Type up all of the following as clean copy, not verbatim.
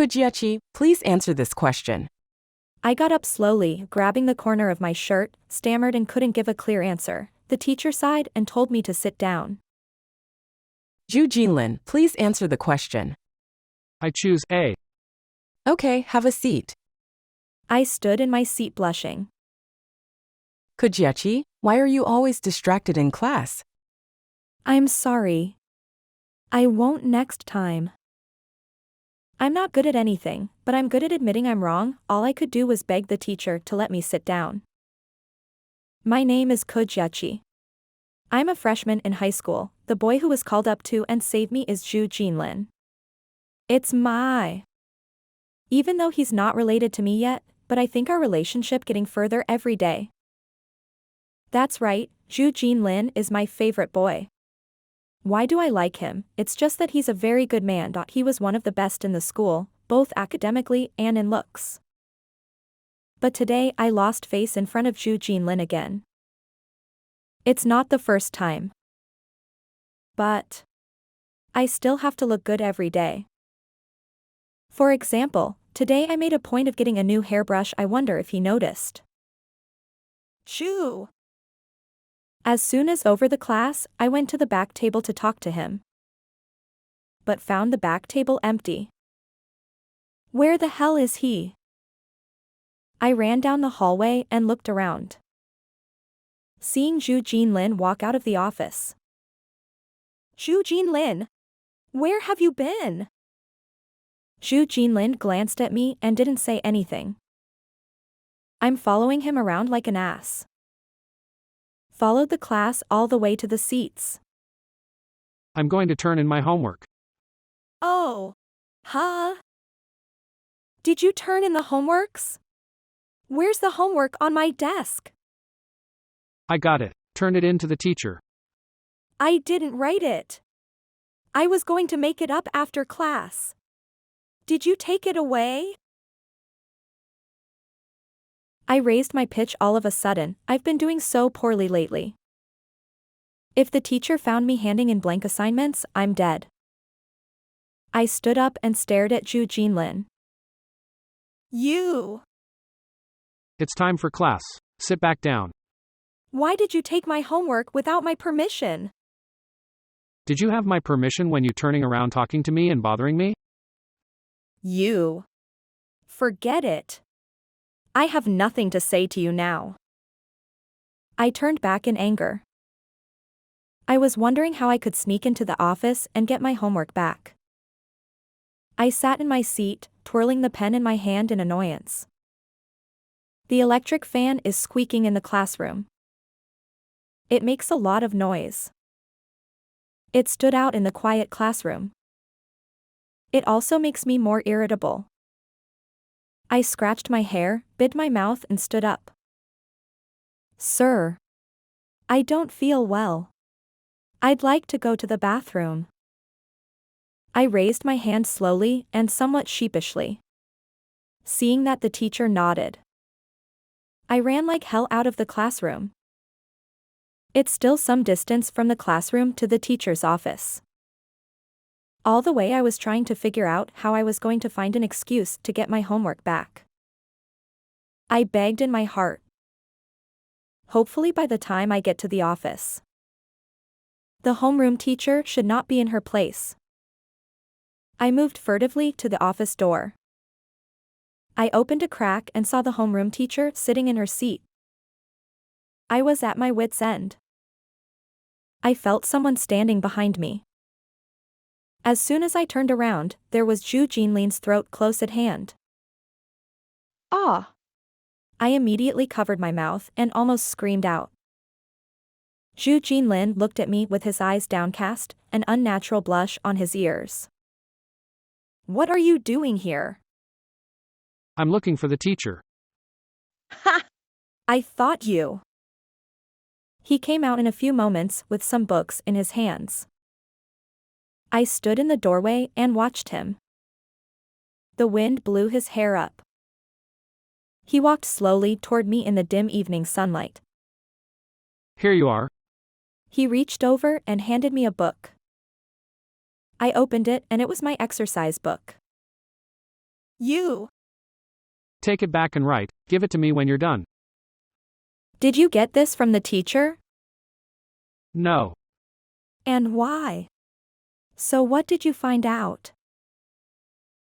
Kojiachi, please answer this question. I got up slowly, grabbing the corner of my shirt, stammered and couldn't give a clear answer. The teacher sighed and told me to sit down. Ju Jinlin, please answer the question. I choose A. Okay, have a seat. I stood in my seat blushing. Kojiachi, why are you always distracted in class? I'm sorry. I won't next time. I'm not good at anything, but I'm good at admitting I'm wrong. All I could do was beg the teacher to let me sit down. My name is Kojiachi. I'm a freshman in high school. The boy who was called up to and saved me is Ju Jinlin. It's my. Even though he's not related to me yet, but I think our relationship getting further every day. That's right, Ju Jinlin is my favorite boy. Why do I like him? It's just that he's a very good man. He was one of the best in the school, both academically and in looks. But today I lost face in front of Ju Jinlin again. It's not the first time. But I still have to look good every day. For example, today I made a point of getting a new hairbrush. I wonder if he noticed. Shoo! As soon as over the class, I went to the back table to talk to him. But found the back table empty. Where the hell is he? I ran down the hallway and looked around. Seeing Ju Jinlin walk out of the office. Ju Jinlin! Where have you been? Ju Jinlin glanced at me and didn't say anything. I'm following him around like an ass. Followed the class all the way to the seats. I'm going to turn in my homework. Oh. Huh? Did you turn in the homeworks? Where's the homework on my desk? I got it. Turn it in to the teacher. I didn't write it. I was going to make it up after class. Did you take it away? I raised my pitch all of a sudden. I've been doing so poorly lately. If the teacher found me handing in blank assignments, I'm dead. I stood up and stared at Ju Jinlin. You! It's time for class. Sit back down. Why did you take my homework without my permission? Did you have my permission when you turning around talking to me and bothering me? You. Forget it. I have nothing to say to you now. I turned back in anger. I was wondering how I could sneak into the office and get my homework back. I sat in my seat, twirling the pen in my hand in annoyance. The electric fan is squeaking in the classroom. It makes a lot of noise. It stood out in the quiet classroom. It also makes me more irritable. I scratched my hair, bit my mouth and stood up. Sir. I don't feel well. I'd like to go to the bathroom. I raised my hand slowly and somewhat sheepishly. Seeing that the teacher nodded. I ran like hell out of the classroom. It's still some distance from the classroom to the teacher's office. All the way I was trying to figure out how I was going to find an excuse to get my homework back. I begged in my heart. Hopefully by the time I get to the office, the homeroom teacher should not be in her place. I moved furtively to the office door. I opened a crack and saw the homeroom teacher sitting in her seat. I was at my wit's end. I felt someone standing behind me. As soon as I turned around, there was Ju Jinlin's throat close at hand. Ah! I immediately covered my mouth and almost screamed out. Ju Jinlin looked at me with his eyes downcast, an unnatural blush on his ears. What are you doing here? I'm looking for the teacher. Ha! I thought you. He came out in a few moments with some books in his hands. I stood in the doorway and watched him. The wind blew his hair up. He walked slowly toward me in the dim evening sunlight. Here you are. He reached over and handed me a book. I opened it and it was my exercise book. You. Take it back and write. Give it to me when you're done. Did you get this from the teacher? No. And why? So what did you find out?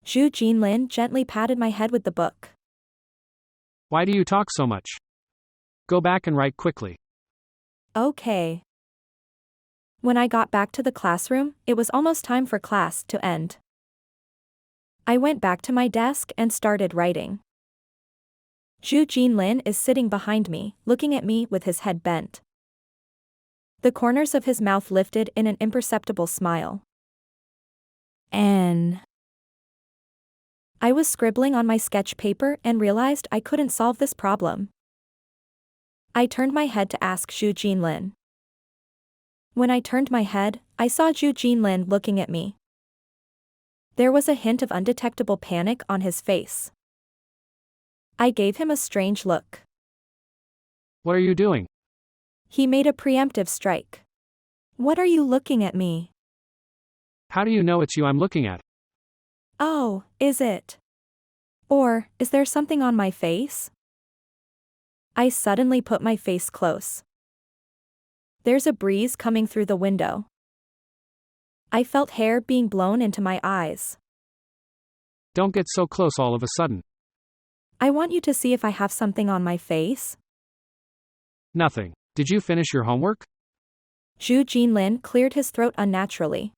Zhu Jinlin gently patted my head with the book. Why do you talk so much? Go back and write quickly. Okay. When I got back to the classroom, it was almost time for class to end. I went back to my desk and started writing. Zhu Jinlin is sitting behind me, looking at me with his head bent. The corners of his mouth lifted in an imperceptible smile. I was scribbling on my sketch paper and realized I couldn't solve this problem. I turned my head to ask Zhu Jinlin. When I turned my head, I saw Zhu Jinlin looking at me. There was a hint of undetectable panic on his face. I gave him a strange look. What are you doing? He made a preemptive strike. What are you looking at me? How do you know it's you I'm looking at? Oh, is it? Or, is there something on my face? I suddenly put my face close. There's a breeze coming through the window. I felt hair being blown into my eyes. Don't get so close all of a sudden. I want you to see if I have something on my face. Nothing. Did you finish your homework? Zhu Jinlin cleared his throat unnaturally.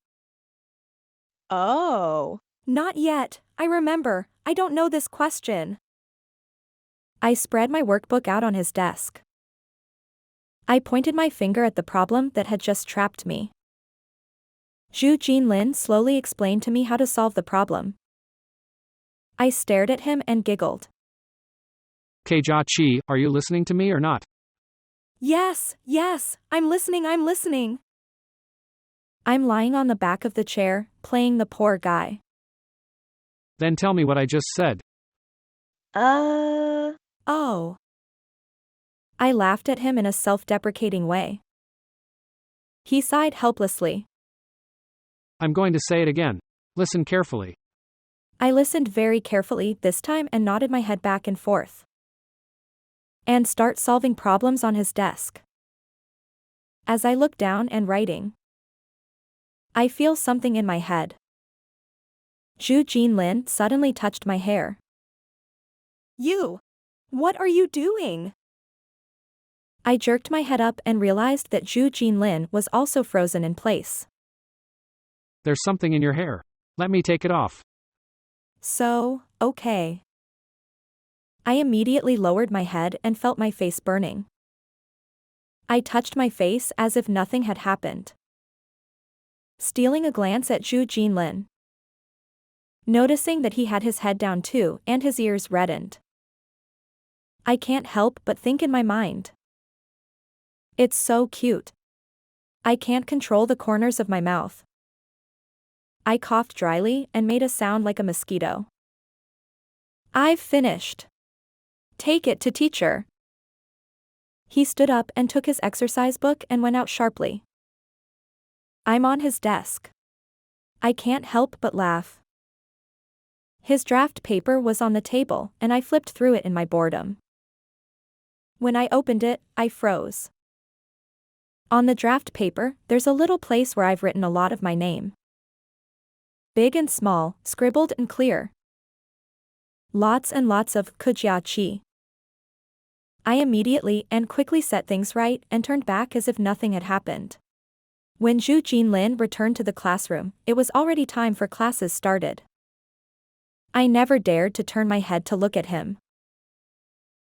Oh. Not yet. I remember. I don't know this question. I spread my workbook out on his desk. I pointed my finger at the problem that had just trapped me. Zhu Jinlin slowly explained to me how to solve the problem. I stared at him and giggled. Jia Qi, are you listening to me or not? Yes, I'm listening. I'm lying on the back of the chair, playing the poor guy. Then tell me what I just said. Oh. I laughed at him in a self-deprecating way. He sighed helplessly. I'm going to say it again. Listen carefully. I listened very carefully this time and nodded my head back and forth. And start solving problems on his desk. As I look down and writing, I feel something in my head. Zhu Jinlin suddenly touched my hair. You! What are you doing? I jerked my head up and realized that Zhu Jinlin was also frozen in place. There's something in your hair. Let me take it off. So, okay. I immediately lowered my head and felt my face burning. I touched my face as if nothing had happened. Stealing a glance at Zhu Jinlin. Noticing that he had his head down too and his ears reddened. I can't help but think in my mind. It's so cute. I can't control the corners of my mouth. I coughed dryly and made a sound like a mosquito. I've finished. Take it to teacher. He stood up and took his exercise book and went out sharply. I'm on his desk. I can't help but laugh. His draft paper was on the table and I flipped through it in my boredom. When I opened it, I froze. On the draft paper, there's a little place where I've written a lot of my name. Big and small, scribbled and clear. Lots and lots of Jia Qi. I immediately and quickly set things right and turned back as if nothing had happened. When Zhu Jinlin returned to the classroom, it was already time for classes started. I never dared to turn my head to look at him.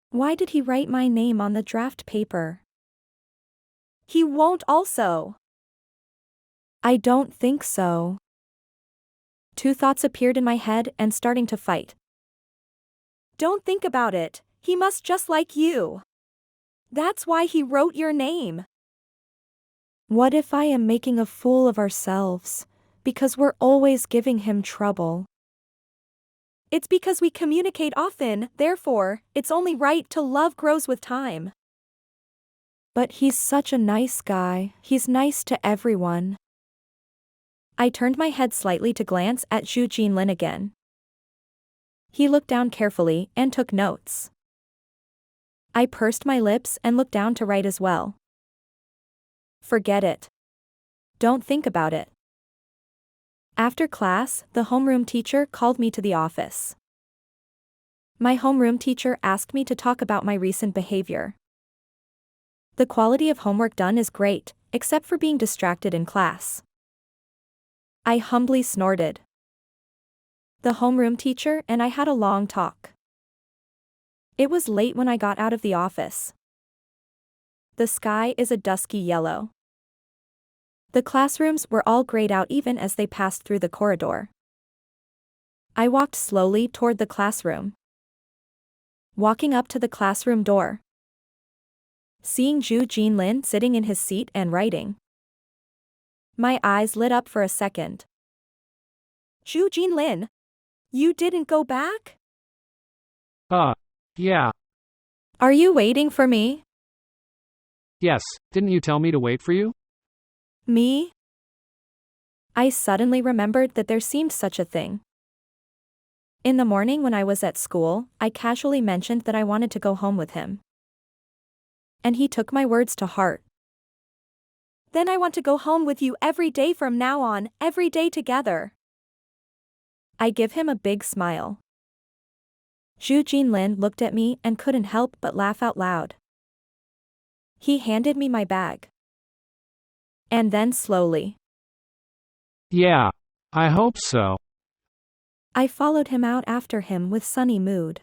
Why did he write my name on the draft paper? He won't also. I don't think so. Two thoughts appeared in my head and starting to fight. Don't think about it, he must just like you. That's why he wrote your name. What if I am making a fool of ourselves, because we're always giving him trouble? It's because we communicate often, therefore, it's only right to love grows with time. But he's such a nice guy, he's nice to everyone. I turned my head slightly to glance at Zhu Jinlin again. He looked down carefully and took notes. I pursed my lips and looked down to write as well. Forget it. Don't think about it. After class, the homeroom teacher called me to the office. My homeroom teacher asked me to talk about my recent behavior. The quality of homework done is great, except for being distracted in class. I humbly snorted. The homeroom teacher and I had a long talk. It was late when I got out of the office. The sky is a dusky yellow. The classrooms were all grayed out even as they passed through the corridor. I walked slowly toward the classroom. Walking up to the classroom door. Seeing Zhu Jinlin sitting in his seat and writing. My eyes lit up for a second. Zhu Jinlin, you didn't go back? Yeah. Are you waiting for me? Yes, didn't you tell me to wait for you? Me? I suddenly remembered that there seemed such a thing. In the morning when I was at school, I casually mentioned that I wanted to go home with him. And he took my words to heart. Then I want to go home with you every day from now on, every day together. I give him a big smile. Zhu Jinlin looked at me and couldn't help but laugh out loud. He handed me my bag. And then slowly. Yeah, I hope so. I followed him out after him with sunny mood.